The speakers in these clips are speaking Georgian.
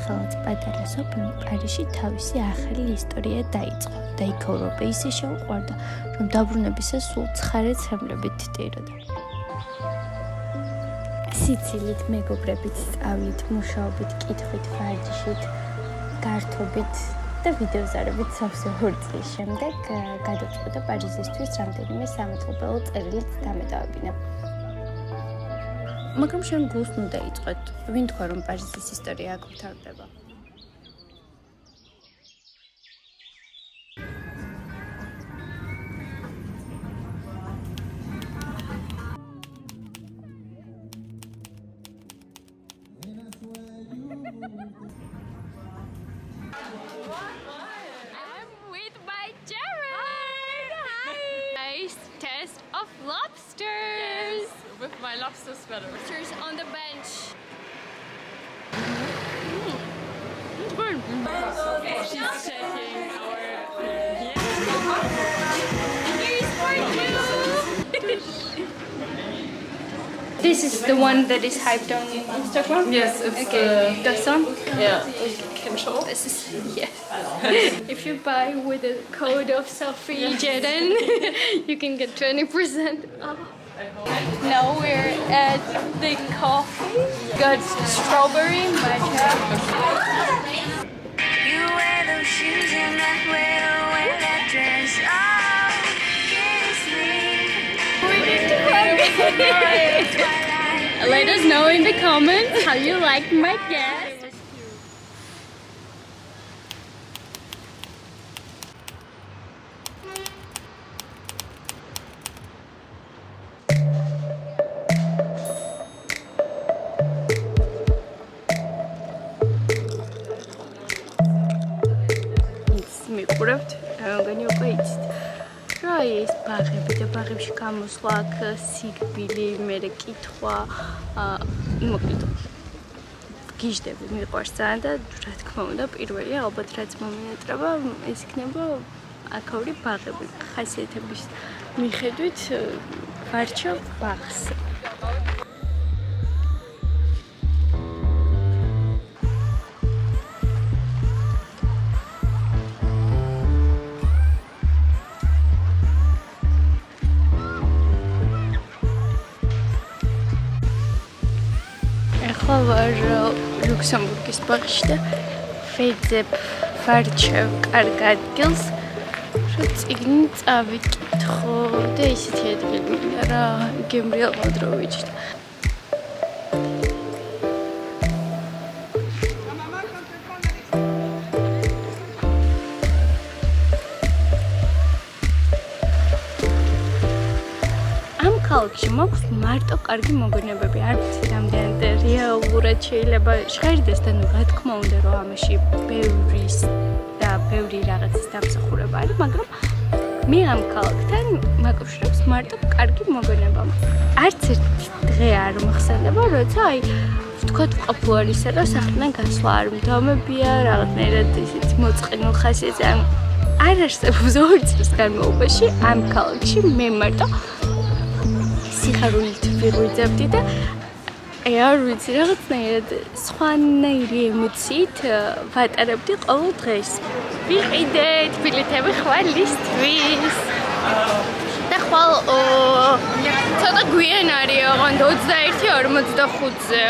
სახელած პატარა სოფელმა პარიზში თავისი ახალი ისტორია დაიწყო და იქ ისე შეუყვარდა, რომ დაბრუნებისას სულ ცხარე ცემლებით ტირდა. სიცილით, მეგობრებით, სწავლით, მუშაობით, კითხვით, ვარჯიშით, გართობით და ვიდეოზარებით სავსე 2 წლის შემდეგ გადაწყვიტა პარიზისთვის რამდენიმე სამეთლობელო წერილიც დამეტოვებინა. მაგრამ შენ გულს ნუ დაიწყოთ, ვინ თქვა რომ პარიზის ისტორია აქ მთავრდება? I'm with my Jared. Hi. Nice test of lobsters. Yes, with my lobster sweater. Lobsters on the bench. Good. She's checking our. Here's for you. This is the one that is hyped on Instagram? Yes, it's Okay, that's one? yeah. Can show. This is, yeah. If you buy with the code of Sophie Jeden, you can get 20% off. Now we're at the coffee. Got strawberry matcha. You wear those shoes and I wear that dress. Oh, kiss me. Let us know in the comments how you like my guest. მიყურებთ, რამდენი უკვე იცით. რა ის ბაღები და ბაღებში გამოსვლა, აქ სიკვდილი, მერე კითხვა, მოკლედ გიჟდები მიყვარს ძალიან და რა თქმა უნდა, პირველი ალბათ რაც მომენატრება, ეს იქნება აქაური ბაღები. ხასიათების მიხედვით ვარჩევ ბაღს. ახლა ვარ ლუქსემბურგის ბაღში და ვეძებ ვარჩევ კარგ ადგილს, რომ წიგნი წავიკითხო და ისეთი ადგილი მინდა რა, გემრიელ მოდროვიჩი. ქალაქში მაქვს მარტო კარგი მოგონებები, არ ვიცი რამდენად რეალურად შეიძლება ჟღერდეს და რა თქმა უნდა რომ ამაში ბევრი რაღაცის დამსახურება არის, მაგრამ მე ამ ქალაქთან მაკავშირებს მარტო კარგი მოგონება. არც ერთი დღე არ მოხსენდება, როცა ვთქვათ ყოფილი ისე რომ სახლიდან გასვლა არ მდომებია, რაღაცნაირად ისეთი მოწყენილ ხასიათზე არ არსებობს 2 წლის განმავლობაში ამ ქალაქში მე მარტო სიხარულით ვიღვიძებდი და არ ვიცი რაღაცნაირად სხვანაირი ემოციით ვატარებდი ყოველ დღეს. ვიყიდეთ ბილეთები ხვალისთვის და ხვალ ცოტა გვიან არის, ოღონდ 21:45-ზე,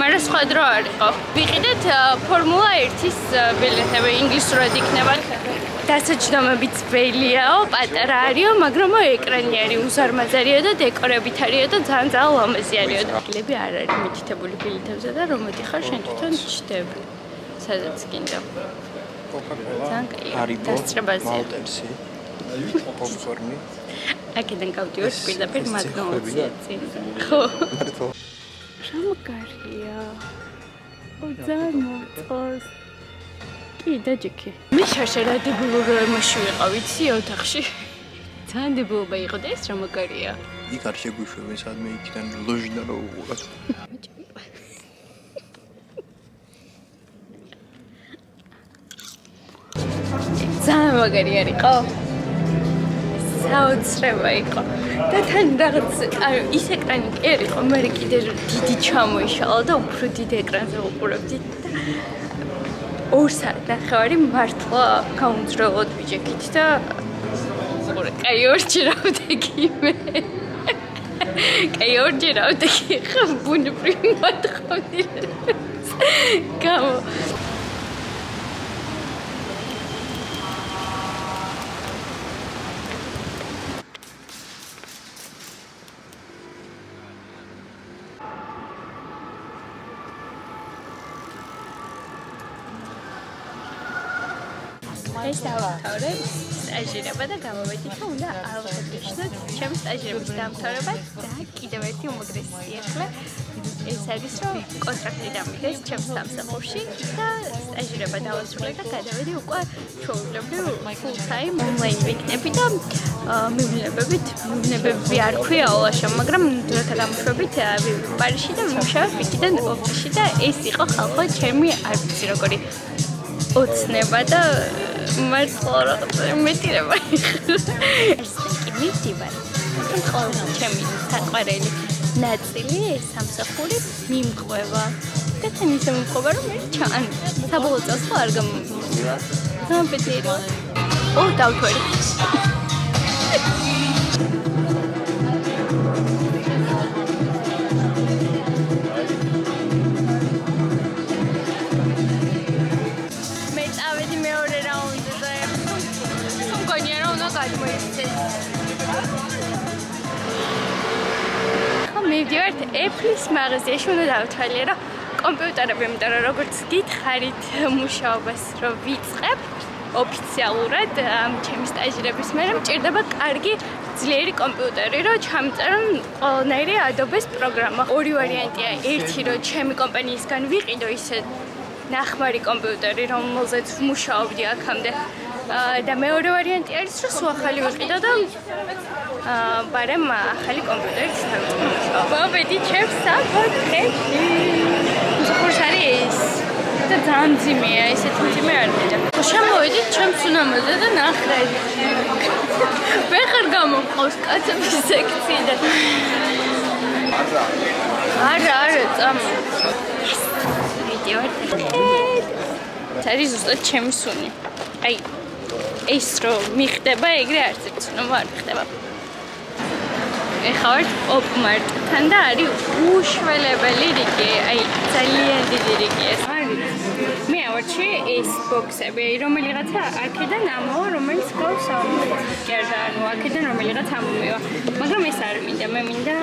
მაგრამ სხვა დრო არ იყო. ვიყიდეთ ფორმულა 1-ის ბილეთები, ინგლისურად იქნება. დასაჯდომებიც ველიაო, პატარა არისო, მაგრამ ეკრანი არის უზარმაზარიო და დეკორებით არისო და ძალიან ლამაზი არისო. ადგილები არ არის მითითებული ბილეთებზე და რომ მოდიხარ შენ თვითონ ჩდები. სადაც გინდა. ჰარიბო, დასწრებაზე. მალტენსი, პოპკორნი. აქედან გავდივართ პირდაპირ მაგნოლცია წინ. ხო. რა მაგარია. ძალიან მოწყოს. კი, დაჯექი. მე შაშერადებულო რამაში ვიყავ, იცი, ოთახში. ძალიან დებულობა იყო და ეს რა მაგარია. იქ არ შეგვიშვებენ სადმე იქიდან ლოჟიდან რო უყუროთ. ძალიან მაგარი არისო. საოცრება იყო. და თან რაღაც ის ეკრანი კი არისო, მე კიდე დიდი ჩამოიშალა და უფრო დიდ ეკრანზე უყურებდი და 2 საათნახევარი მართლა გაუმძრელოდ ვიჯექით და კაი ორჯერავდები მე. კაი ორჯერავდები ხა ბუნებრივი მოთხოვნილებას გამო. ეს დავამთავრე სტაჟირება და გამოვედი და უნდა ავღებდეშნოთ ჩემი სტაჟირების დამთავრება და კიდევ ერთი უმაგრესი ახლა ეს არის რომ კონტრაქტი დამიდეს ჩემს სამსახურში და სტაჟირება დავასრულე და გადავედი უკვე ჩვეულებრივ full time online ვიქნები და მივნებები არ ქვია ოლაშა მაგრამ დროთა გამოშვებით პარიზში და ვიმუშავებ იქიდან ოფისში და ეს იყო ხალხო ჩემი არ ვიცი როგორი ოცნება და მართლა მეტირება კი მივდივარ ყოველთვის ჩემი საყვარელი ნაწილი ეს სამსახური მიმყვება და თან ისე მიმყვება რომ მე ჩან საბოლოო წელს არ გამომივიდა სამპეტირო დავთვერი მივდივართ Apple-ის მაღაზიაში უნდა დავთვალე რომ კომპიუტერები იმიტომ რომ როგორც გითხარით მუშაობას რომ ვიწყებ ოფიციალურად ჩემი სტაჟირების მერე მჭირდება კარგი ძლიერი კომპიუტერი რომ ჩამწერონ ყველანაირი Adobe-ს პროგრამა. ორი ვარიანტია. ერთი რომ ჩემი კომპანიისგან ვიყიდო ისე ნახმარი კომპიუტერი რომელზეც ვმუშაობდი აქამდე და მეორე ვარიანტი არის რომ სულ ახალი ვიყიდო და ბარემ ახალი კომპიუტერით დავიწყო. მოვედი ჩემს საფრთხეში. მსახურს არის და ძალიან ძიმეა, ესეთი ძიმე არ მინდა. შემოვედი ჩემს უნამოზე და ნახე. მე ხარ გამომყავს კაცების სექციიდან. არა, წამო. ვიდეო. არის ზუსტად ჩემი სუნი. აი ეს რომ მიხდება ეგრე არც ერთ სუნობა არ მიხდება. ეხლა ვარ ოპ-მარტთან და არის უშველებელი რიგი, აი ძალიან დიდი რიგი ეს. მე ავარჩი ეს ბოქსები, რომელიღაცა აქედან ამოვა, რომელიც გავს ამერიკაზე, ანუ აქედან რომელიღაც ამომევა. მაგრამ ეს არ მინდა, მე მინდა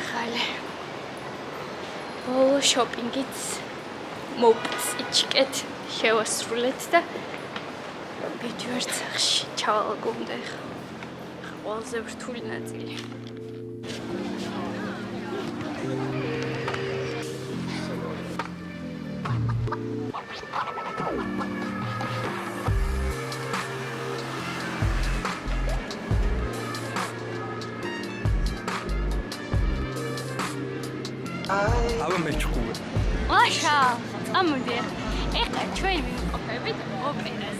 ხალე. ბოლო შოპინგიც მოვწიჭკეთ, შევასრულეთ და ვიდეოერთ სახში ჩავალგუნდა ახლა. ყველაზე რთული ნაწილი. აბა მეჩხუბე. აშა, წამოდი. ეხლა ჩვენ ვიმყოფებით ოპერაზე.